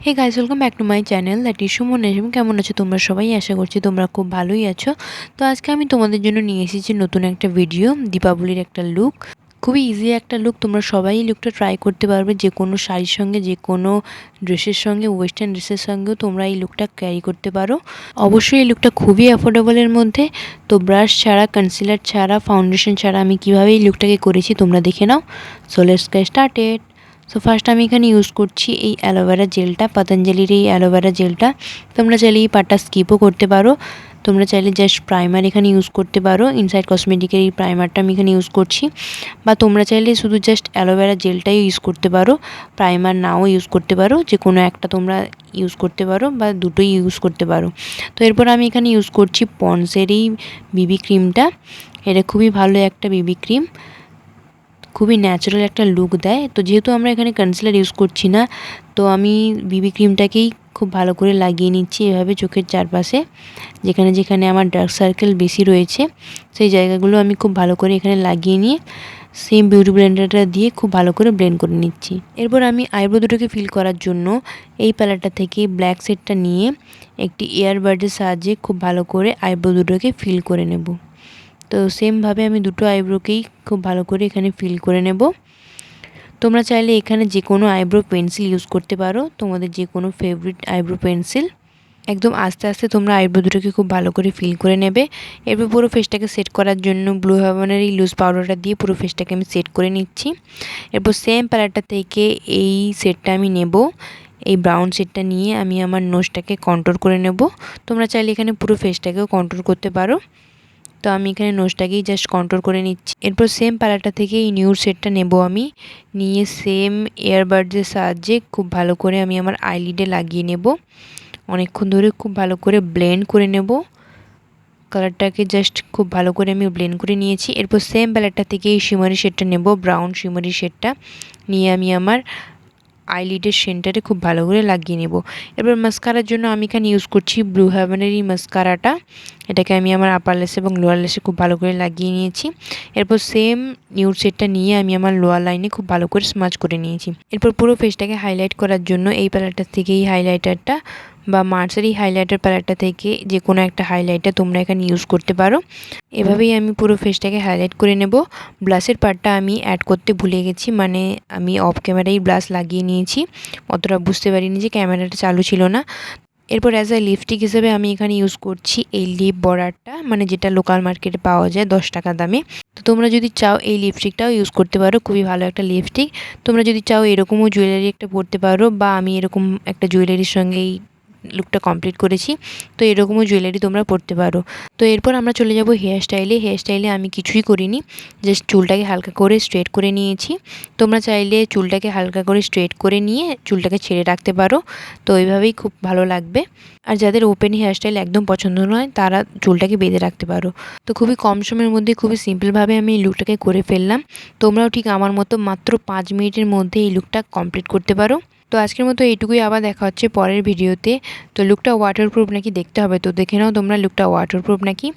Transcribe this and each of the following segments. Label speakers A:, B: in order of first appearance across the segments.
A: Hey guys, welcome back to my channel that is Suman. কেমন আছো তোমরা সবাই? আশা করছি তোমরা খুব ভালোই আছো। তো আজকে আমি তোমাদের জন্য নিয়ে এসেছি নতুন একটা ভিডিও, দীপাবলির একটা লুক। খুবই ইজি একটা লুক, তোমরা সবাই এই লুকটা ট্রাই করতে পারবে। যে কোনো শাড়ির সঙ্গে, যে কোনো ড্রেসের সঙ্গে, ওয়েস্টার্ন ড্রেসের সঙ্গেও তোমরা এই লুকটা ক্যারি করতে পারো। অবশ্যই এই লুকটা খুবই অ্যাফোর্ডেবলের মধ্যে। তো ব্রাশ ছাড়া, কনসিলার ছাড়া, ফাউন্ডেশন ছাড়া আমি কীভাবে এই লুকটাকে করেছি তোমরা দেখে নাও। So let's get started. So first আমি এখানে ইউজ করছি এই অ্যালোভেরা জেলটা, পতঞ্জলির এই অ্যালোভেরা জেলটা। তোমরা চাইলে এই পার্টটা স্কিপও করতে পারো। তোমরা চাইলে জাস্ট প্রাইমার এখানে ইউজ করতে পারো। ইনসাইড কসমেটিকের এই প্রাইমারটা আমি এখানে ইউজ করছি। বা তোমরা চাইলে শুধু জাস্ট অ্যালোভেরা জেলটাই ইউজ করতে পারো, প্রাইমার নাও ইউজ করতে পারো। যে কোনো একটা তোমরা ইউজ করতে পারো বা দুটোই ইউজ করতে পারো। তো এরপর আমি এখানে ইউজ করছি পন্ডসের এই বিবি ক্রিমটা। এটা খুবই ভালো একটা বিবি ক্রিম, খুবই ন্যাচারাল একটা লুক দেয়। তো যেহেতু আমরা এখানে কনসিলার ইউজ করছি না, তো আমি বিবি ক্রিমটাকেই খুব ভালো করে লাগিয়ে নিচ্ছি এভাবে চোখের চারপাশে, যেখানে যেখানে আমার ডার্ক সার্কেল বেশি রয়েছে সেই জায়গাগুলো আমি খুব ভালো করে এখানে লাগিয়ে নিয়ে সেম বিউটি ব্লেন্ডারটা দিয়ে খুব ভালো করে ব্লেন্ড করে নিচ্ছি। এরপর আমি আইব্রো দুটোকে ফিল করার জন্য এই প্যালেটটা থেকে ব্ল্যাক শেডটা নিয়ে একটি এয়ারবাডের সাহায্যে খুব ভালো করে আইব্রো দুটোকে ফিল করে নেব। তো সেমভাবে আমি দুটো আইব্রোকেই খুব ভালো করে এখানে ফিল করে নেব। তোমরা চাইলে এখানে যে কোনো আইব্রো পেন্সিল ইউজ করতে পারো, তোমাদের যে কোনো ফেভারিট আইব্রো পেন্সিল। একদম আস্তে আস্তে তোমরা আইব্রো দুটোকে খুব ভালো করে ফিল করে নেবে। এরপর পুরো ফেসটাকে সেট করার জন্য ব্লু হেভেনের এই লুজ পাউডারটা দিয়ে পুরো ফেসটাকে আমি সেট করে নিচ্ছি। এরপর সেম প্যালেটটা থেকে এই সেটটা আমি নেব। এই ব্রাউন শেডটা নিয়ে আমি আমার নোজটাকে কন্ট্রোল করে নেব। তোমরা চাইলে এখানে পুরো ফেসটাকেও কন্ট্রোল করতে পারো। তো আমি এখানে নোজটাকেই জাস্ট কন্ট্রোল করে নিচ্ছি। এরপর সেম প্যালেটটা থেকে এই নিউড শেডটা নেব আমি, নিয়ে সেম এয়ারবাডসের সাহায্যে খুব ভালো করে আমি আমার আইলিডে লাগিয়ে নেব। অনেকক্ষণ ধরে খুব ভালো করে ব্লেন্ড করে নেব। কালারটাকে জাস্ট খুব ভালো করে আমি ব্লেন্ড করে নিয়েছি। এরপর সেম প্যালেটটা থেকে এই শিমারি শেডটা নেব, ব্রাউন শিমারি শেডটা নিয়ে আমি আমার আইলিডের সেন্টারে খুব ভালো করে লাগিয়ে নেব। এবার মাস্কারার জন্য আমি এখানে ইউজ করছি ব্লু হেভেনের এই মাস্কারাটা। এটাকে আমি আমার আপার লেসে এবং লোয়ার লেসে খুব ভালো করে লাগিয়ে নিয়েছি। এরপর সেম নিউড শেডটা নিয়ে আমি আমার লোয়ার লাইনে খুব ভালো করে স্মাচ করে নিয়েছি। এরপর পুরো ফেসটাকে হাইলাইট করার জন্য এই প্যালেটটার থেকে এই হাইলাইটারটা বা মার্সের এই হাইলাইটার প্যালেটটা থেকে যে কোনো একটা হাইলাইটার তোমরা এখানে ইউজ করতে পারো। এভাবেই আমি পুরো ফেসটাকে হাইলাইট করে নেব। ব্লাশের পার্টটা আমি অ্যাড করতে ভুলে গেছি, মানে আমি অফ ক্যামেরায় ব্লাশ লাগিয়ে নিয়েছি, অতটা বুঝতে পারিনি যে ক্যামেরাটা চালু ছিল না। এরপর অ্যাজ এ লিপস্টিক হিসেবে আমি এখানে ইউজ করছি এই লিপ বরারটা, মানে যেটা লোকাল মার্কেটে পাওয়া যায় 10 টাকা দামে। তো তোমরা যদি চাও এই লিপস্টিকটাও ইউজ করতে পারো, খুবই ভালো একটা লিপস্টিক। তোমরা যদি চাও এরকমও জুয়েলারি একটা পরতে পারো, বা আমি এরকম একটা জুয়েলারির সঙ্গে এই লুকটা কমপ্লিট করেছি, তো এরকমও জুয়েলারি তোমরা পরতে পারো। তো এরপর আমরা চলে যাব হেয়ার স্টাইলে। হেয়ার স্টাইলে আমি কিছুই করিনি, জাস্ট চুলটাকে হালকা করে স্ট্রেট করে নিয়েছি। তোমরা চাইলে চুলটাকে হালকা করে স্ট্রেট করে নিয়ে চুলটাকে ছেড়ে রাখতে পারো, তো এইভাবেই খুব ভালো লাগবে। আর যাদের ওপেন হেয়ার স্টাইল একদম পছন্দ নয় তারা চুলটাকে বেঁধে রাখতে পারো। তো খুবই কম সময়ের মধ্যে খুবই সিম্পলভাবে আমি এই লুকটাকে করে ফেললাম। তোমরাও ঠিক আমার মতো মাত্র 5 মিনিটের মধ্যে এই লুকটা কমপ্লিট করতে পারো। তো আজকের মতো এইটুকুই, আবার দেখা হচ্ছে পরের ভিডিওতে। তো লুকটা ওয়াটারপ্রুফ নাকি দেখতে হবে, তো দেখে নাও তোমরা লুকটা ওয়াটারপ্রুফ নাকি।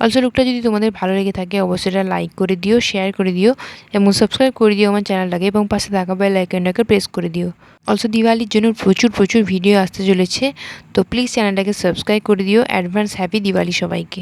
A: অলসো লুকটা যদি তোমাদের ভালো লেগে থাকে অবশ্যই এটা লাইক করে দিও, শেয়ার করে দিও এবং সাবস্ক্রাইব করে দিও আমার চ্যানেলটাকে, এবং পাশে থাকা বেল আইকনটাকে প্রেস করে দিও। অলসো দিওয়ালির জন্য প্রচুর প্রচুর ভিডিও আসতে চলেছে, তো প্লিজ চ্যানেলটাকে সাবস্ক্রাইব করে দিও। অ্যাডভান্স হ্যাপি দিওয়ালি সবাইকে।